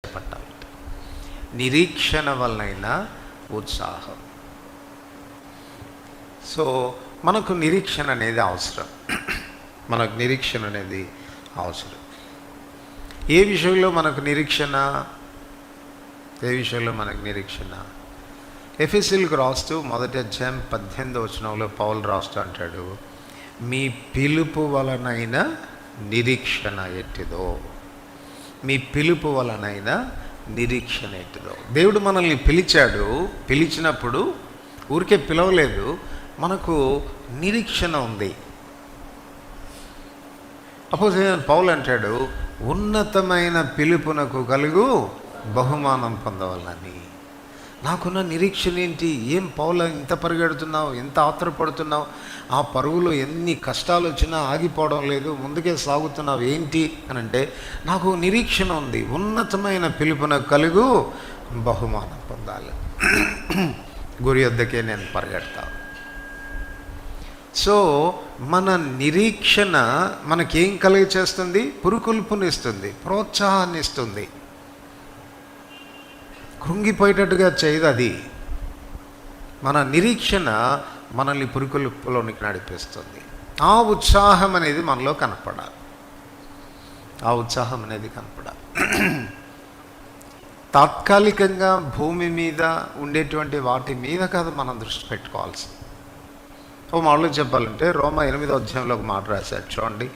పట్టాలి. నిరీక్షణ వలన ఉత్సాహం. సో మనకు నిరీక్షణ అనేది అవసరం. మనకు నిరీక్షణ అనేది అవసరం. ఏ విషయంలో మనకు నిరీక్షణ? ఎఫెసీయులకు రాస్తూ 1:18 పౌలు రాస్తూ అంటాడు, మీ పిలుపు వలనైన నిరీక్షణ ఎట్టిదో. మీ పిలుపు వలనైన నిరీక్షణ ఎట్టిదో. దేవుడు మనల్ని పిలిచాడు. పిలిచినప్పుడు ఊరికే పిలవలేదు, మనకు నిరీక్షణ ఉంది. అపోస్తలుడైన పౌలు అంటాడు, ఉన్నతమైన పిలుపునకు కలుగు బహుమానం పొందవాలని. నాకున్న నిరీక్షణ ఏంటి? ఏం పౌలు ఇంత పరిగెడుతున్నావు, ఎంత ఆత్రపడుతున్నావు, ఆ పరుగులో ఎన్ని కష్టాలు వచ్చినా ఆగిపోవడం లేదు, ముందుకే సాగుతున్నావు ఏంటి అని అంటే, నాకు నిరీక్షణ ఉంది, ఉన్నతమైన పిలుపునకు కలుగు బహుమానం పొందాలి, గురి వద్దకే నేను పరిగెడతాను. సో మన నిరీక్షణ మనకేం కలిగి చేస్తుంది? పురుకొల్పునిస్తుంది, ప్రోత్సాహాన్ని ఇస్తుంది. కృంగిపోయేటట్టుగా చేయదు అది. మన నిరీక్షణ మనల్ని పురుకొల్పులోనికి నడిపిస్తుంది. ఆ ఉత్సాహం అనేది మనలో కనపడాలి. తాత్కాలికంగా భూమి మీద ఉండేటువంటి వాటి మీద కాదు మనం దృష్టి పెట్టుకోవాల్సింది. ఓ మాటలో చెప్పాలంటే రోమా 8వ అధ్యాయంలో ఒక మాట రాశాడు చూడండి.